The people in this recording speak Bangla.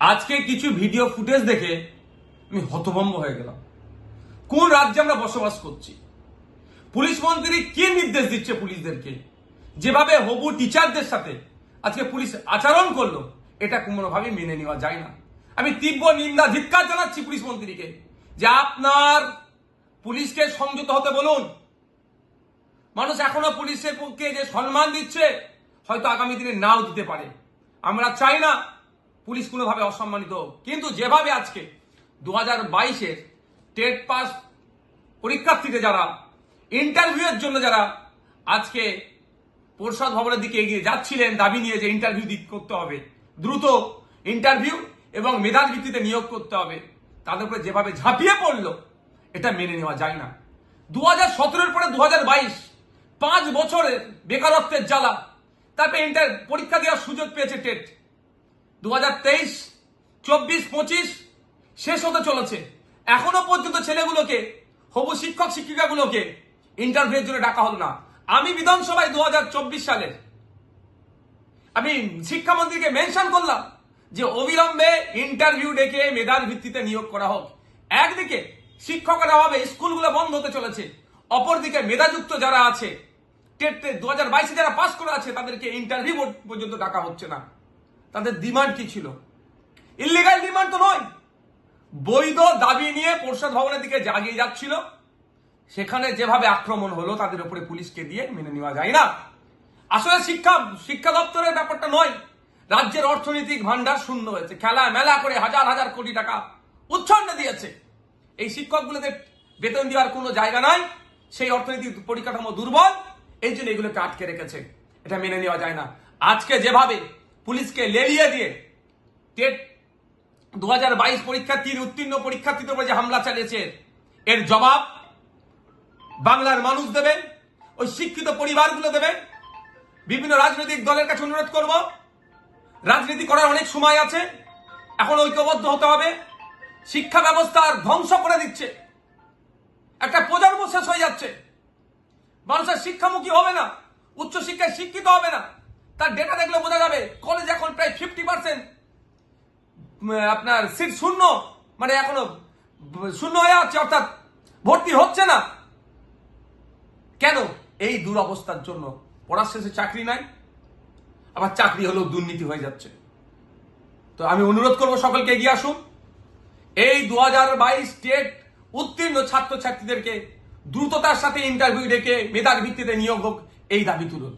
আজকে কিছু ভিডিও ফুটেজ দেখে আমি হতভম্ব হয়ে গেলাম। কোন রাজ্যে আমরা বসবাস করছি? পুলিশ মন্ত্রী কি নির্দেশ দিচ্ছে পুলিশদেরকে? যেভাবে হবু টিচারদের সাথে আজকে পুলিশ আচরণ করলো, এটা কোনোভাবেই মেনে নেওয়া যায় না। আমি তীব্র নিন্দা ধিক্কার জানাচ্ছি পুলিশ মন্ত্রীকে যে আপনার পুলিশকে সংযত হতে বলুন। মানুষ এখনো পুলিশের পক্ষে যে সম্মান দিচ্ছে, হয়তো আগামী দিনে নাও দিতে পারে। আমরা চাই না পুলিশ কোনোভাবে অসম্মানিত হোক, কিন্তু যেভাবে আজকে 2022-এর টেট পাস পরীক্ষার্থীদের যারা ইন্টারভিউয়ের জন্য যারা আজকে পরিষদ ভবনের দিকে এগিয়ে যাচ্ছিলেন দাবি নিয়ে যে ইন্টারভিউ করতে হবে, দ্রুত ইন্টারভিউ এবং মেধার ভিত্তিতে নিয়োগ করতে হবে, তাদের উপরে যেভাবে ঝাঁপিয়ে পড়লো, এটা মেনে নেওয়া যায় না। 2017-এর পরে 2022 5 বছরের বেকারত্বের জ্বালা, তারপরে পরীক্ষা দেওয়ার সুযোগ পেয়েছে টেট। 2023, 24, 25 শেষ হতে চলেছে, এখনো পর্যন্ত ছেলেগুলোকে, হবু শিক্ষক শিক্ষিকাগুলোকে ইন্টারভিউর জন্য ডাকা হলো না। আমি বিধানসভায় 2024 সালে আমি শিক্ষামন্ত্রীকে মেনশন করলাম যে অবিলম্বে ইন্টারভিউ ডেকে মেধার ভিত্তিতে নিয়োগ করা হোক। একদিকে শিক্ষকের অভাবে স্কুলগুলো বন্ধ হতে চলেছে, অপরদিকে মেধাযুক্ত যারা আছে টেট 2022-এ যারা পাস করে আছে তাদেরকে ইন্টারভিউ পর্যন্ত ডাকা হচ্ছে না। তাদের ডিমান্ড কি ছিল? ইলিগাল ডিমান্ড তো নয়, বৈধ দাবি নিয়ে পরিষদ ভবনের দিকে এগিয়ে যাচ্ছিল। সেখানে যেভাবে আক্রমণ হলো তাদের উপরে পুলিশকে দিয়ে মেনে নেওয়া যায় না। আসলে শিক্ষা দপ্তরের ব্যাপারটা নয়, রাজ্যের অর্থনৈতিক ভান্ডার শূন্য হয়েছে, খেলা মেলা করে হাজার হাজার কোটি টাকা উচ্ছন্নে দিয়েছে। এই শিক্ষকগুলোদের বেতন দেওয়ার কোনো জায়গা নাই, সেই অর্থনৈতিক পরিকাঠামো দুর্বল, এই জন্য এগুলোকে আটকে রেখেছে। এটা মেনে নেওয়া যায় না। আজকে যেভাবে পুলিশকে লেলিয়ে দিয়ে টেট 2022 পরীক্ষার্থীর উত্তীর্ণ পরীক্ষার্থীদের উপরে যে হামলা চালিয়েছে, এর জবাব বাংলার মানুষ দেবে, ওই শিক্ষিত পরিবারগুলো দেবে। বিভিন্ন রাজনৈতিক দলের কাছে অনুরোধ করব, রাজনীতি করার অনেক সময় আছে, এখন ঐক্যবদ্ধ হতে হবে। শিক্ষা ব্যবস্থার ধ্বংস করে দিচ্ছে, একটা প্রজন্ম শেষ হয়ে যাচ্ছে। মানুষের শিক্ষামুখী হবে না, উচ্চশিক্ষায় শিক্ষিত হবে না। তার ডেটা দেখলে বোঝা যাবে কলেজ এখন প্রায় 50% আপনার সিট শূন্য, মানে এখনো শূন্য হয়ে আছে, অর্থাৎ ভর্তি হচ্ছে না। কেন? এই দুরবস্থার জন্য। পড়ার শেষে চাকরি নাই, আবার চাকরি হলেও দুর্নীতি হয়ে যাচ্ছে। তো আমি অনুরোধ করবো সকলকে এগিয়ে আসুন, এই 2022 টেট উত্তীর্ণ ছাত্রছাত্রীদেরকে দ্রুততার সাথে ইন্টারভিউ ডেকে মেধার ভিত্তিতে নিয়োগ হোক, এই দাবি তুলুন।